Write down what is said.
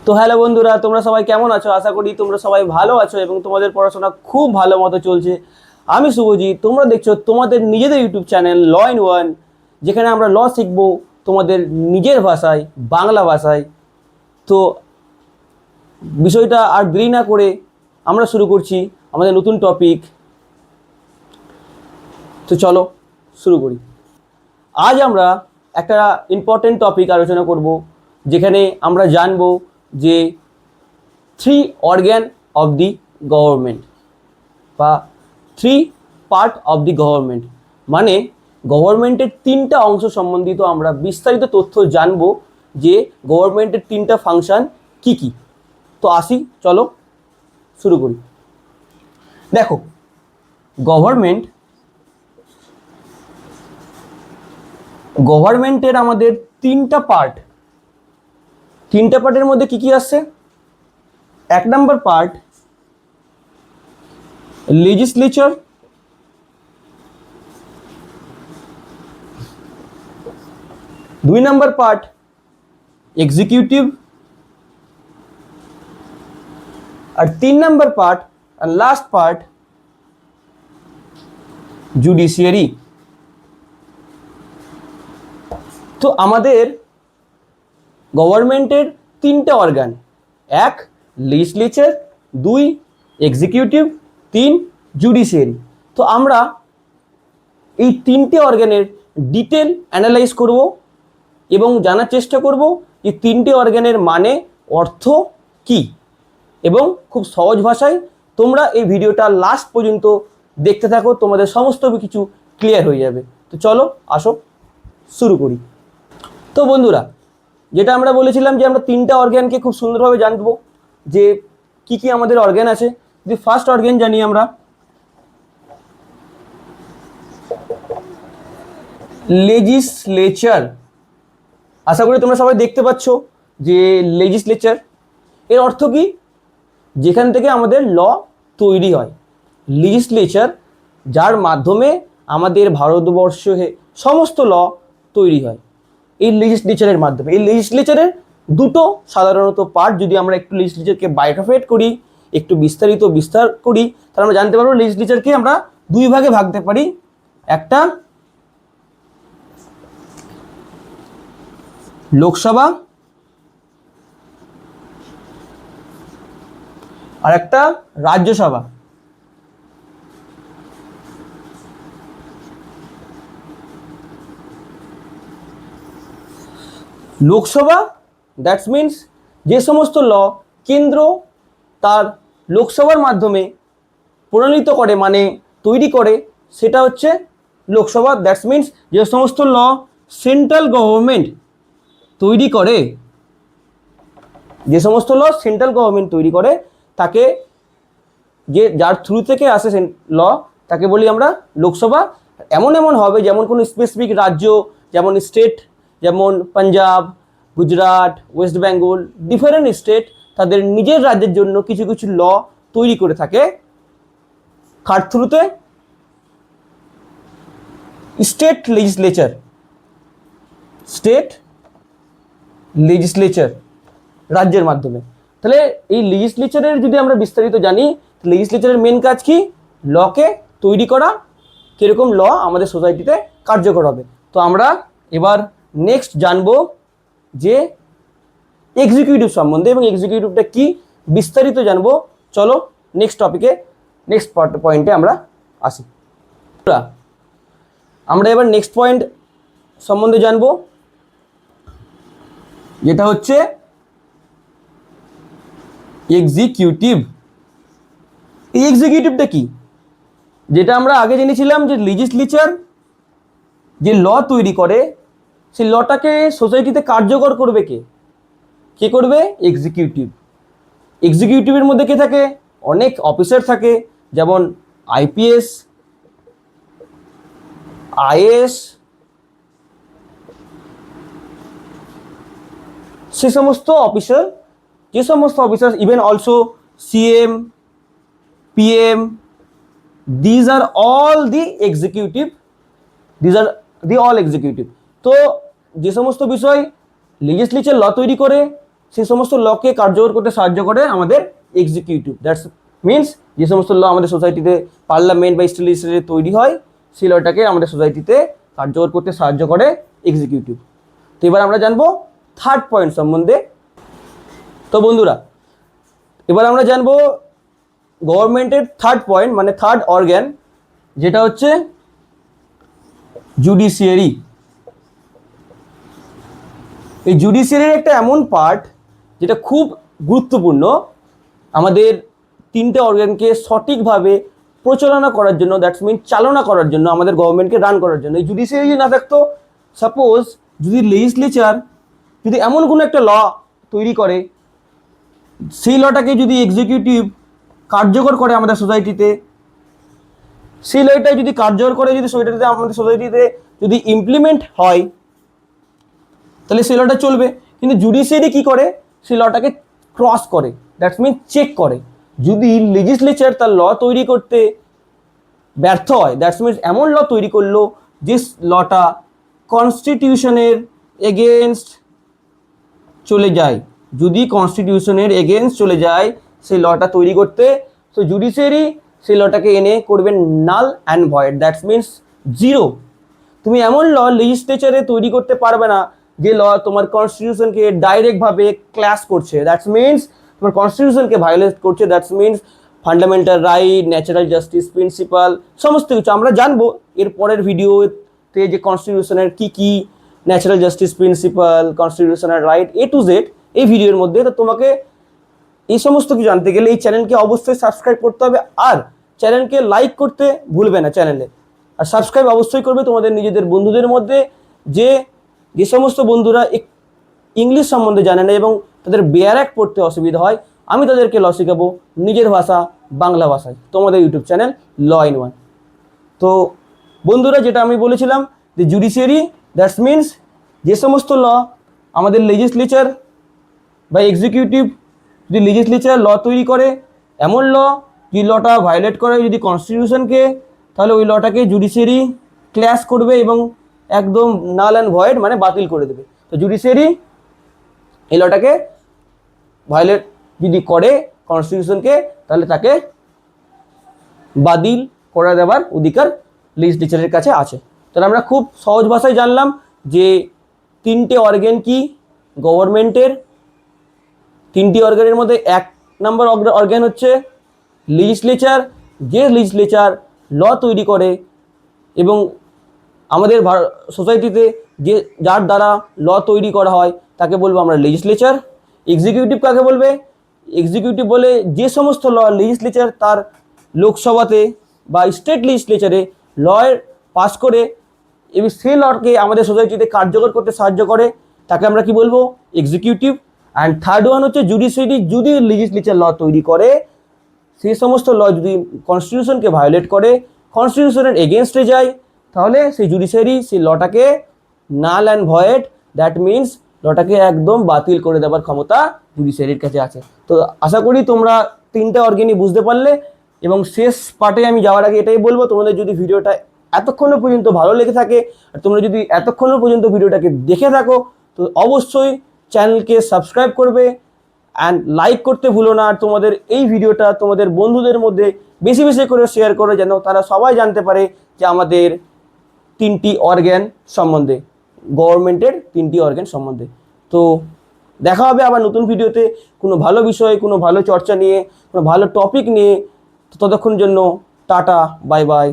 তো হ্যালো বন্ধুরা, তোমরা সবাই কেমন আছো? আশা করি তোমরা সবাই ভালো আছো এবং তোমাদের পড়াশোনা খুব ভালো মতো চলছে। আমি শুভজিৎ, তোমরা দেখছো তোমাদের নিজেদের YouTube channel law in one, যেখানে আমরা ল শিখবো তোমাদের নিজের ভাষায়, বাংলা ভাষায়। তো বিষয়টা আর দেরি না করে আমরা শুরু করছি আমাদের নতুন টপিক। তো চলো শুরু করি। আজ আমরা একটা ইম্পর্টেন্ট টপিক আলোচনা করব, যেখানে আমরা জানবো যে three organ of the government বা three part of the government, মানে গভর্নমেন্টের তিনটা অংশ সম্বন্ধিত আমরা বিস্তারিত তথ্য জানবো যে গভর্নমেন্টের তিনটা ফাংশন কি কি। তো আসি, চলো শুরু করি। দেখো, গভর্নমেন্টের আমাদের তিনটা পার্টের মধ্যে কি কি আসছে? এক নম্বর পার্ট লেজিসলেচার, দুই নম্বর পার্ট এক্সিকিউটিভ, আর তিন নম্বর পার্ট আর লাস্ট পার্ট জুডিশিয়ারি। তো আমাদের গভর্নমেন্টের তিনটে অর্গান, এক লেজিসলেচার, দুই এক্সিকিউটিভ, তিন জুডিশিয়ারি। তো আমরা এই তিনটে অর্গানের ডিটেল অ্যানালাইজ করব এবং জানার চেষ্টা করব যে তিনটে অর্গানের মানে, অর্থ কি, এবং খুব সহজ ভাষায় তোমরা এই ভিডিওটা লাস্ট পর্যন্ত দেখতে থাকো, তোমাদের সমস্ত কিছু ক্লিয়ার হয়ে যাবে। তো চলো আসো শুরু করি। তো বন্ধুরা, যেটা আমরা বলেছিলাম যে আমরা তিনটা অর্গ্যানকে খুব সুন্দরভাবে জানবো যে কি কি আমাদের অর্গ্যান আছে। যদি ফার্স্ট অর্গ্যান জানি আমরা লেজিসলেচার। আশা করি তোমরা সবাই দেখতে পাচ্ছ যে লেজিসলেচার এর অর্থ কি, যেখান থেকে আমাদের ল তৈরি হয়। লেজিসলেচার যার মাধ্যমে আমাদের ভারতবর্ষে সমস্ত ল তৈরি হয়, এই লেজিসলেচারের মাধ্যমে। এই লেজিসলেচারের দুটো সাধারণত পার্ট, যদি আমরা একটু লেজিসলেচারকে বাইফার্কেট করি, একটু বিস্তার করি, তাহলে আমরা জানতে পারবো লেজিসলেচারকে আমরা দুই ভাগে ভাগতে পারি। একটা লোকসভা আর একটা রাজ্যসভা। লোকসভা দ্যাটস মিনস যে সমস্ত ল কেন্দ্র তার লোকসভার মাধ্যমে প্রণীত করে, মানে তৈরি করে, সেটা হচ্ছে লোকসভা। দ্যাটস মিনস যে সমস্ত ল সেন্ট্রাল গভর্নমেন্ট তৈরি করে, তাকে, যে যার থ্রু থেকে আসে ল, তাকে বলি আমরা লোকসভা। এমন হবে যেমন কোনো স্পেসিফিক রাজ্য, যেমন স্টেট, যেমন Punjab, Gujarat, West Bengal, different state তাদের নিজের রাজ্যের জন্য কিছু কিছু ল তৈরি করে থাকে, কার থ্রুতে? স্টেট লেজিসলেচার, রাজ্যের মাধ্যমে। তাহলে এই লেজিসলেচারের যদি আমরা বিস্তারিত জানি, লেজিসলেচারের মেন কাজ কি? লকে তৈরি করা, কিরকম ল আমাদের সোসাইটিতে কার্যকর হবে। তো আমরা এবার নেক্সট জানবো যে এক্সিকিউটিভ সম্বন্ধে, এবং এক্সিকিউটিভটা কি বিস্তারিত জানবো। চলো নেক্সট পয়েন্টে আমরা আসি। আমরা এবার নেক্সট পয়েন্ট সম্বন্ধে জানবো, যেটা হচ্ছে এক্সিকিউটিভ। এই এক্সিকিউটিভটা কি? যেটা আমরা আগে জেনেছিলাম যে লেজিসলেচার যে ল তৈরি করে, সেই লটাকে সোসাইটিতে কার্যকর করবে কে করবে? এক্সিকিউটিভের মধ্যে কে থাকে? অনেক অফিসার থাকে, যেমন আইপিএস, আইএএস, যে সমস্ত officer, even also CM, PM, these are all the executive. তো যে সমস্ত বিষয় লেজিসলেচার ল তৈরি করে, সেই সমস্ত লকে কার্যকর করতে সাহায্য করে আমাদের এক্সিকিউটিভ। দ্যাটস মিনস যে সমস্ত ল আমাদের সোসাইটিতে পার্লামেন্ট বা স্টেট লেজিসলেচারে তৈরি হয়, সেই লটাকে আমাদের সোসাইটিতে কার্যকর করতে সাহায্য করে এক্সিকিউটিভ। তো এবার আমরা জানবো থার্ড পয়েন্ট সম্বন্ধে। তো বন্ধুরা, এবার আমরা জানবো গভর্নমেন্টের থার্ড পয়েন্ট, মানে থার্ড অর্গ্যান, যেটা হচ্ছে জুডিশিয়ারি। এই জুডিশিয়ারির একটা এমন পার্ট যেটা খুব গুরুত্বপূর্ণ আমাদের তিনটে অর্গ্যানকে সঠিকভাবে প্রচালনা করার জন্য, দ্যাটস মিন চালনা করার জন্য, আমাদের গভর্নমেন্টকে রান করার জন্য। এই জুডিশিয়ারি যদি না থাকতো, সাপোজ যদি লেজিসলেচার যদি এমন কোনো একটা ল তৈরি করে, সেই লটাকে যদি এক্সিকিউটিভ কার্যকর করে আমাদের সোসাইটিতে, সেই লটা যদি কার্যকর করে যদি সোসাইটিতে আমাদের সোসাইটিতে যদি ইমপ্লিমেন্ট হয়, তাহলে সেই লটা চলবে। কিন্তু জুডিশিয়ারি কি করে, সেই লটাকে ক্রস করে, দ্যাটস মিন চেক করে। যদি লেজিসলেচার তার ল তৈরি করতে ব্যর্থ হয়, দ্যাটস মিনস এমন ল তৈরি করলো যে লটা কনস্টিটিউশনের এগেনস্ট চলে যায়, যদি কনস্টিটিউশনের এগেনস্ট চলে যায় সেই লটা তৈরি করতে, তো জুডিশিয়ারি সেই লটাকে এনে করবেন নাল and void, that's means zero. তুমি এমন ল লেজিসলেচারে তৈরি করতে পারবে না যে ল তোমার কনস্টিটিউশনকে ডাইরেক্টভাবে ক্ল্যাশ করছে, দ্যাটস মিনস তোমার কনস্টিটিউশনকে ভায়োলেট করছে, that's means fundamental right, natural justice principal, সমস্ত কিছু আমরা জানবো এর পরের ভিডিওতে, যে কনস্টিটিউশনের কি কি natural justice principle, constitutional right A to Z এই ভিডিওর মধ্যে। তো তোমাকে এই সমস্ত কিছু জানতে গেলে এই চ্যানেলকে অবশ্যই সাবস্ক্রাইব করতে হবে, আর চ্যানেলকে লাইক করতে ভুলবে না চ্যানেলে, আর সাবস্ক্রাইব অবশ্যই করবে তোমাদের নিজেদের বন্ধুদের মধ্যে। যে সমস্ত বন্ধুরা ইংলিশ সম্বন্ধে জানে না এবং তাদের বেয়ার অ্যাক্ট পড়তে অসুবিধা হয়, আমি তাদেরকে ল শেখাবো নিজের ভাষা বাংলা ভাষায়, তোমাদের YouTube channel law in one. তো বন্ধুরা, যেটা আমি বলেছিলাম যে জুডিশিয়ারি দ্যাটস মিনস যে সমস্ত ল আমাদের লেজিসলেচার বা এক্সিকিউটিভ, যদি লেজিসলেচার ল তৈরি করে এমন ল যে লটা ভায়োলেট করে যদি কনস্টিটিউশনকে, তাহলে ওই লটাকে জুডিশিয়ারি ক্ল্যাশ করবে এবং একদম নাল অ্যান্ড ভয়েড মানে বাতিল করে দেবে। তো জুডিশিয়ারি এই লটাকে ভায়োলেট যদি করে কনস্টিটিউশনকে, তাহলে তাকে বাতিল করে দেওয়ার অধিকার লেজিসলেচারের কাছে আছে। তাহলে আমরা খুব সহজ ভাষায় জানলাম যে তিনটে অর্গ্যান কি গভর্নমেন্টের। তিনটি অর্গ্যানের মধ্যে এক নম্বর অর্গ্যান হচ্ছে লেজিসলেচার, যে লেজিসলেচার ল তৈরি করে এবং আমাদের সোসাইটিতে যার দ্বারা ল তৈরি করা হয় তাকে বলবো আমরা লেজিসলেচার। এক্সিকিউটিভ কাকে বলবে, এক্সিকিউটিভ বলে যে সমস্ত ল লেজিসলেচার তার লোকসভাতে বা স্টেট লেজিসলেচারে লয়ের পাস করে এবং সেই লকে আমাদের সোসাইটিতে কার্যকর করতে সাহায্য করে, তাকে আমরা কি বলবো, এক্সিকিউটিভ। অ্যান্ড থার্ড ওয়ান হচ্ছে জুডিশিয়ারি, যদি লেজিসলেচার ল তৈরি করে সেই সমস্ত ল যদি কনস্টিটিউশনকে ভায়োলেট করে, কনস্টিটিউশনের এগেনস্টে যায়, তাহলে সেই জুডিশিয়ারি সেই লটাকে null and void, that means লটাকে একদম বাতিল করে দেওয়ার ক্ষমতা জুডিশিয়ারির কাছে আছে। তো আশা করি তোমরা তিনটা অর্গ্যানই বুঝতে পারলে, এবং শেষ পার্টে আমি যাওয়ার আগে এটাই বলবো, তোমাদের যদি ভিডিওটা এতক্ষণ পর্যন্ত ভালো লেগে থাকে আর তোমরা যদি এতক্ষণ পর্যন্ত ভিডিওটাকে দেখে থাকো, তো অবশ্যই চ্যানেলকে সাবস্ক্রাইব করবে অ্যান্ড লাইক করতে ভুলো না। আর তোমাদের এই ভিডিওটা তোমাদের বন্ধুদের মধ্যে বেশি বেশি করে শেয়ার করো, যেন তারা সবাই জানতে পারে যে আমাদের তিনটি অর্গ্যান সম্বন্ধে, গভর্নমেন্টের তিনটি অর্গ্যান সম্বন্ধে। তো দেখা হবে আবার নতুন ভিডিওতে কোনো ভালো বিষয়, কোনো ভালো চর্চা নিয়ে, কোনো ভালো টপিক নিয়ে। ততক্ষণ জন্য টাটা, বাই বাই।